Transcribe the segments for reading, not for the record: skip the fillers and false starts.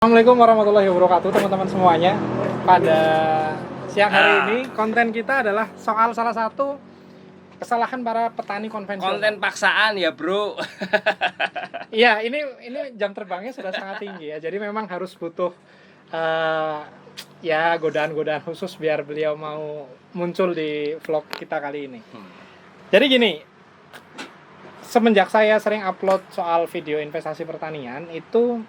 Assalamualaikum warahmatullahi wabarakatuh teman-teman semuanya. Pada siang hari ini konten kita adalah soal salah satu kesalahan para petani konvensional. Konten paksaan ya bro. Iya, ini jam terbangnya sudah sangat tinggi ya. Jadi memang harus butuh ya godaan-godaan khusus biar beliau mau muncul di vlog kita kali ini. Jadi gini, semenjak saya sering upload soal video investasi pertanian itu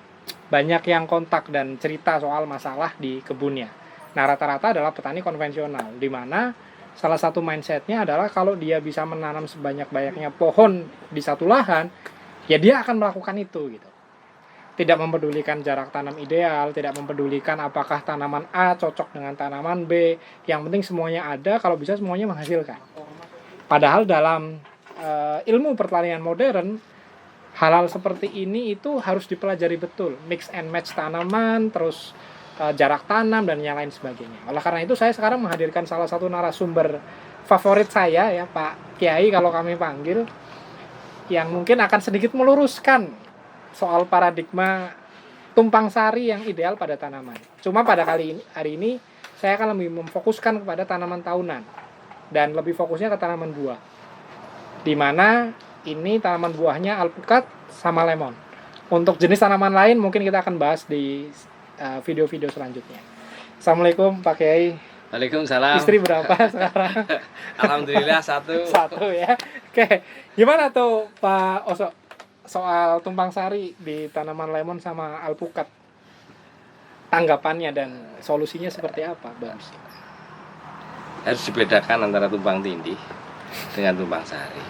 banyak yang kontak dan cerita soal masalah di kebunnya. Nah, rata-rata adalah petani konvensional, di mana salah satu mindsetnya adalah kalau dia bisa menanam sebanyak-banyaknya pohon di satu lahan, ya dia akan melakukan itu gitu. Tidak mempedulikan jarak tanam ideal, tidak mempedulikan apakah tanaman A cocok dengan tanaman B, yang penting semuanya ada, kalau bisa semuanya menghasilkan. Padahal dalam ilmu pertanian modern, hal-hal seperti ini itu harus dipelajari betul, mix and match tanaman, terus jarak tanam dan yang lain sebagainya. Oleh karena itu saya sekarang menghadirkan salah satu narasumber favorit saya ya, Pak Kiai kalau kami panggil, yang mungkin akan sedikit meluruskan soal paradigma tumpang sari yang ideal pada tanaman. Cuma pada hari ini saya akan lebih memfokuskan kepada tanaman tahunan dan lebih fokusnya ke tanaman buah, di mana ini tanaman buahnya alpukat sama lemon. Untuk jenis tanaman lain mungkin kita akan bahas di video-video selanjutnya. Assalamualaikum Pak Kiai. Waalaikumsalam. Istri berapa sekarang? Alhamdulillah satu. Satu ya. Oke, gimana tuh Pak Oso soal tumpang sari di tanaman lemon sama alpukat? Tanggapannya dan solusinya seperti apa, Bang? Harus dibedakan antara tumpang tindih dengan tumpang sari.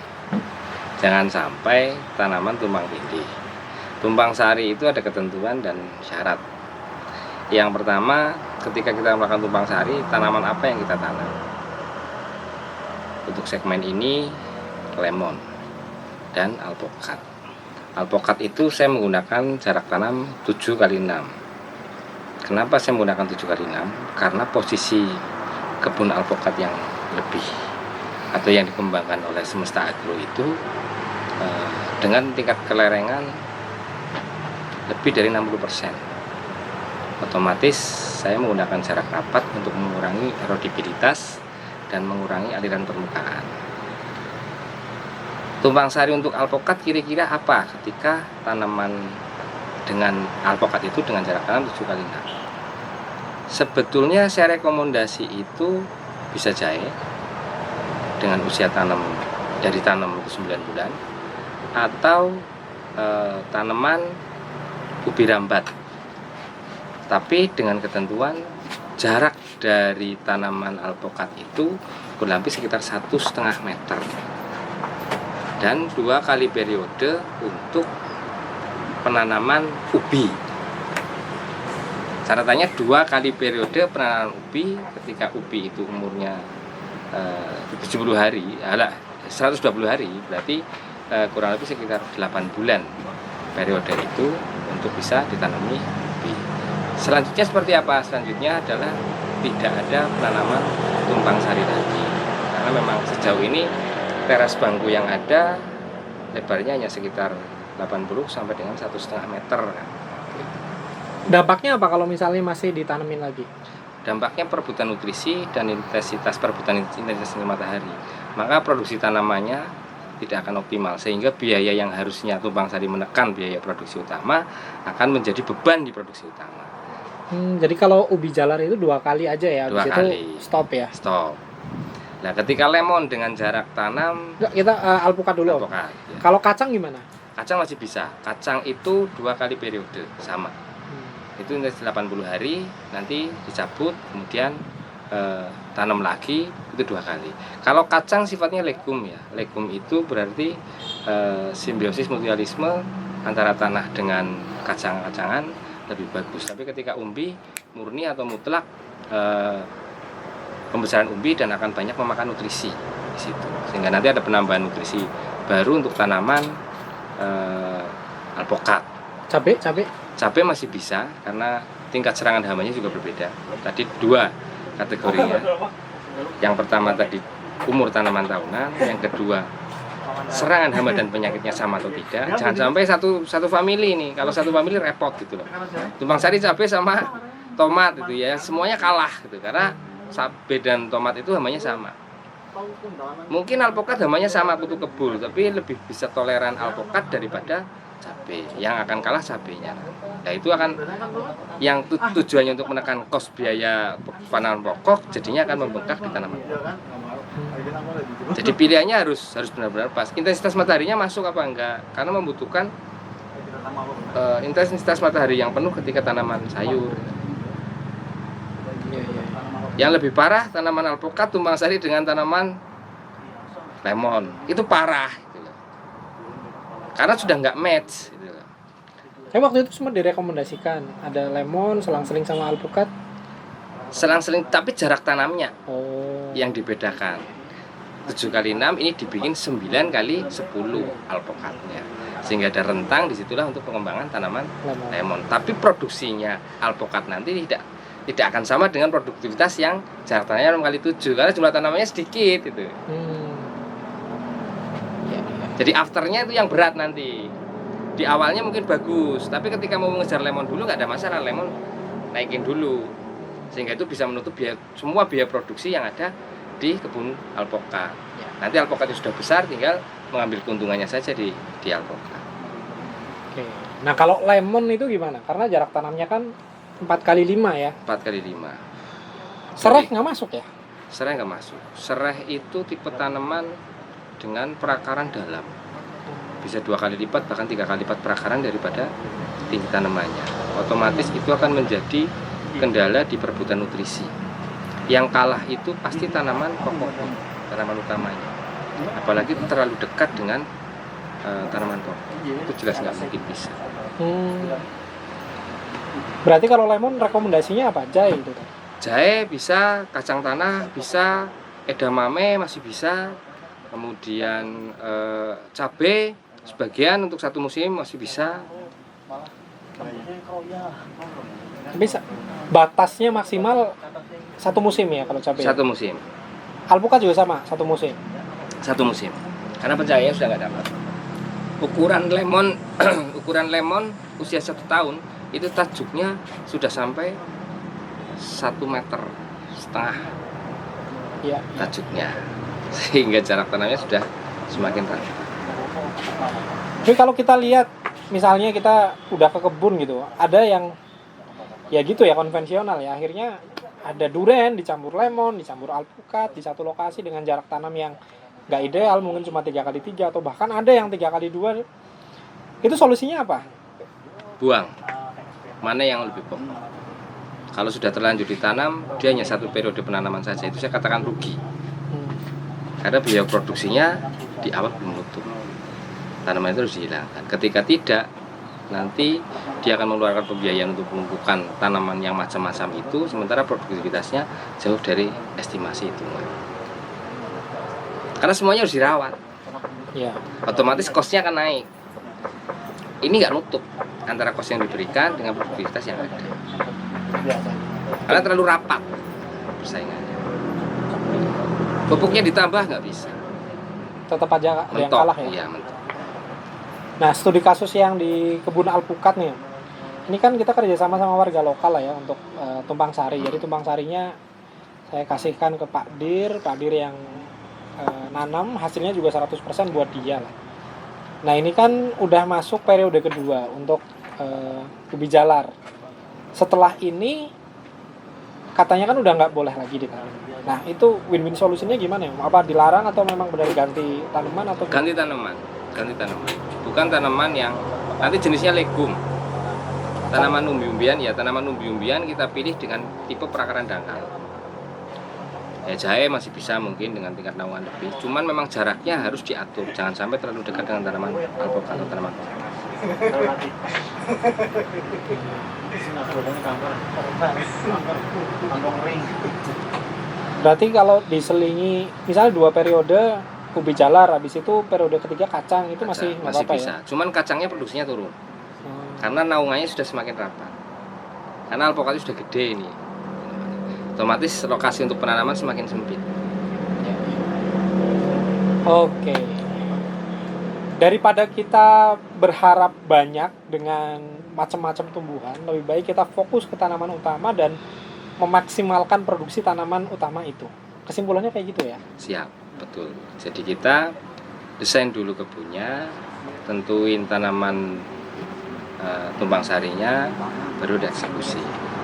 Jangan sampai tanaman tumpang tindih. Tumpang sari itu ada ketentuan dan syarat. Yang pertama, ketika kita melakukan tumpang sari, tanaman apa yang kita tanam? Untuk segmen ini, lemon dan alpukat. Alpukat itu saya menggunakan jarak tanam 7x6. Kenapa saya menggunakan 7x6? Karena posisi kebun alpukat yang lebih atau yang dikembangkan oleh Semesta Agro itu dengan tingkat kelerengan lebih dari 60%. Otomatis saya menggunakan jarak rapat untuk mengurangi erodibilitas dan mengurangi aliran permukaan. Tumpang sari untuk alpukat kira-kira apa ketika tanaman dengan alpukat itu dengan jarak tanam 7x6? Sebetulnya saya rekomendasi itu bisa jahe dengan usia tanam dari tanam 9 bulan, atau tanaman ubi rambat, tapi dengan ketentuan jarak dari tanaman alpukat itu kurang lebih sekitar 1,5 meter dan 2 kali periode untuk penanaman ubi. Catatannya 2 kali periode penanaman ubi ketika ubi itu umurnya 70 hari, 120 hari, berarti kurang lebih sekitar 8 bulan periode itu untuk bisa ditanami ubi. Selanjutnya seperti apa? Selanjutnya adalah tidak ada penanaman tumpang sari lagi, karena memang sejauh ini teras bangku yang ada lebarnya hanya sekitar 80 sampai dengan 1,5 meter. Dampaknya apa kalau misalnya masih ditanamin lagi? Dampaknya perebutan nutrisi dan intensitas perebutan intensitas matahari. Maka produksi tanamannya tidak akan optimal, sehingga biaya yang harusnya tumpang sari menekan biaya produksi utama akan menjadi beban di produksi utama. Jadi kalau ubi jalar itu 2 kali aja ya, 2 kali. stop ya. Stop. Nah, ketika lemon dengan jarak tanam Kita alpukat dulu. alpukat, ya. Kalau kacang gimana? Kacang masih bisa. Kacang itu 2 kali periode sama. Itu 80 hari, nanti dicabut, kemudian tanam lagi, itu 2 kali. Kalau kacang sifatnya legum ya, legum itu berarti simbiosis mutualisme antara tanah dengan kacang-kacangan lebih bagus. Tapi ketika umbi murni atau mutlak, pembesaran umbi dan akan banyak memakan nutrisi di situ, sehingga nanti ada penambahan nutrisi baru untuk tanaman alpukat. Cabai masih bisa karena tingkat serangan hamanya juga berbeda. Tadi 2 kategorinya. Yang pertama tadi umur tanaman tahunan, yang kedua serangan hama dan penyakitnya sama atau tidak. Jangan sampai satu famili ini, kalau satu famili repot gitu loh. Tumpang sari cabai sama tomat itu ya, semuanya kalah gitu, karena cabai dan tomat itu hamanya sama. Mungkin alpokat hamanya sama kutu kebul, tapi lebih bisa toleran alpokat daripada cabai. Yang akan kalah cabainya. Nah itu akan yang tujuannya untuk menekan kos biaya penanaman pokok, jadinya akan membengkak di tanaman pokok. Jadi pilihannya harus benar-benar pas. Intensitas mataharinya masuk apa enggak? Karena membutuhkan intensitas matahari yang penuh ketika tanaman sayur. Yang lebih parah tanaman alpokat tumpang sari dengan tanaman lemon. Itu parah gitu. Karena sudah nggak match gitu. Waktu itu sempat direkomendasikan ada lemon selang-seling sama alpukat. Selang-seling tapi jarak tanamnya yang dibedakan. 7x6 ini dibikin 9x10 alpukatnya. Sehingga ada rentang disitulah untuk pengembangan tanaman lemon. Tapi produksinya alpukat nanti tidak akan sama dengan produktivitas yang jarak tanamnya 6x7 karena jumlah tanamannya sedikit itu. Jadi afternya itu yang berat nanti. Di awalnya mungkin bagus, tapi ketika mau mengejar lemon dulu nggak ada masalah, lemon naikin dulu, sehingga itu bisa menutup semua biaya produksi yang ada di kebun alpokat. Nanti alpokatnya sudah besar, tinggal mengambil keuntungannya saja di alpokat. Oke. Nah kalau lemon itu gimana? Karena jarak tanamnya kan 4x5 ya. 4x5. Sereh nggak masuk ya? Sereh nggak masuk. Sereh itu tipe tanaman dengan perakaran dalam. Bisa 2 kali lipat bahkan 3 kali lipat perakaran daripada tinggi tanamannya. Otomatis itu akan menjadi kendala di perebutan nutrisi. Yang kalah itu pasti tanaman pokok, tanaman utamanya. Apalagi terlalu dekat dengan tanaman pokok, itu jelas nggak mungkin bisa. Berarti kalau lemon rekomendasinya apa? Jahe itu? Jahe bisa, kacang tanah bisa, edamame masih bisa, kemudian cabai sebagian untuk satu musim masih bisa. Bisa. Batasnya maksimal satu musim ya kalau cabai. Satu musim. Alpukat juga sama, satu musim. Satu musim. Karena pencahayaan sudah nggak dapat. Ukuran lemon usia 1 tahun itu tajuknya sudah sampai 1,5 meter ya. Tajuknya, sehingga jarak tanamnya sudah semakin rendah. Tapi kalau kita lihat misalnya kita udah ke kebun gitu, ada yang ya gitu ya konvensional ya, akhirnya ada duren dicampur lemon, dicampur alpukat di satu lokasi dengan jarak tanam yang nggak ideal, mungkin cuma 3x3 atau bahkan ada yang 3x2. Itu solusinya apa? Buang mana yang lebih pokok. Kalau sudah terlanjur ditanam, dia hanya 1 periode penanaman saja, itu saya katakan rugi. Karena biaya produksinya di awal belum menutup. Tanaman itu harus dihilangkan. Ketika tidak, nanti dia akan mengeluarkan pembiayaan untuk penumpukan tanaman yang macam-macam itu, sementara produktivitasnya jauh dari estimasi itu. Karena semuanya harus dirawat. Ya. Otomatis kosnya akan naik. Ini nggak nutup antara kos yang diberikan dengan produktivitas yang ada. Karena terlalu rapat persaingannya. Pupuknya ditambah nggak bisa. Tetap aja ada yang Mentok, kalah ya. Iya, mentok. Nah, studi kasus yang di kebun alpukat nih, ini kan kita kerjasama sama warga lokal lah ya untuk tumpang sari. Jadi tumpang sarinya saya kasihkan ke Pak Dir yang nanam, hasilnya juga 100% buat dia lah. Nah ini kan udah masuk periode kedua untuk ubi jalar. Setelah ini katanya kan udah nggak boleh lagi ditanam. Nah itu win-win solusinya gimana ya? Apa dilarang atau memang benar ganti tanaman atau ganti tanaman? Bukan tanaman yang nanti jenisnya legum. Tanaman umbi-umbian ya, tanaman umbi-umbian kita pilih dengan tipe perakaran dangkal. Ya jahe masih bisa mungkin dengan tingkat naungan lebih. Cuman memang jaraknya harus diatur, jangan sampai terlalu dekat dengan tanaman alpukat atau tanaman pokok. Berarti kalau diselingi misalnya 2 periode ubi jalar, habis itu periode ketiga kacang, itu masih apa-apa bisa. Ya? Cuman kacangnya produksinya turun. Karena naungannya sudah semakin rapat. Karena alpukatnya sudah gede ini. Otomatis lokasi untuk penanaman semakin sempit. Oke. daripada kita berharap banyak dengan macam-macam tumbuhan, lebih baik kita fokus ke tanaman utama dan memaksimalkan produksi tanaman utama itu. Kesimpulannya kayak gitu ya? Siap, betul. Jadi kita desain dulu kebunnya, tentuin tanaman tumpang sarinya, baru dieksekusi.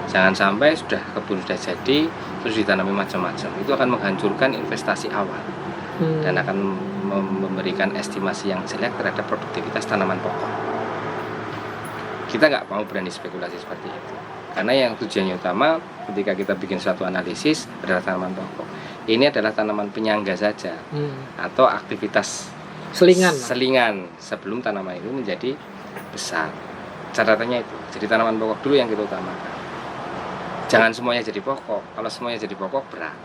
Jangan sampai kebun sudah jadi terus ditanami macam-macam. Itu akan menghancurkan investasi awal dan akan memberikan estimasi yang jelek terhadap produktivitas tanaman pokok. Kita nggak mau berani spekulasi seperti itu, karena yang tujuannya utama ketika kita bikin suatu analisis adalah tanaman pokok. Ini adalah tanaman penyangga saja atau aktivitas selingan sebelum tanaman itu menjadi besar. Catatannya itu, jadi tanaman pokok dulu yang kita utamakan. Jangan semuanya jadi pokok. Kalau semuanya jadi pokok berat.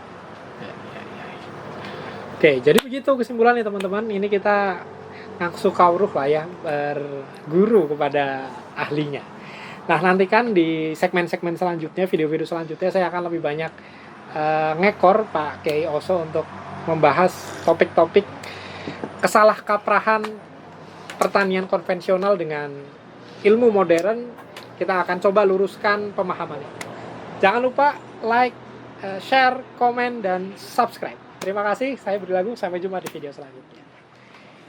Oke, jadi begitu kesimpulannya teman-teman. Ini kita ngaksu kawruh lah ya, berguru kepada ahlinya. Nah, nantikan di segmen-segmen selanjutnya, video-video selanjutnya saya akan lebih banyak ngekor Pak Kiai Oso untuk membahas topik-topik kesalahkaprahan pertanian konvensional dengan ilmu modern. Kita akan coba luruskan pemahamannya. Jangan lupa like, share, komen, dan subscribe. Terima kasih, saya Budi Lagung. Sampai jumpa di video selanjutnya.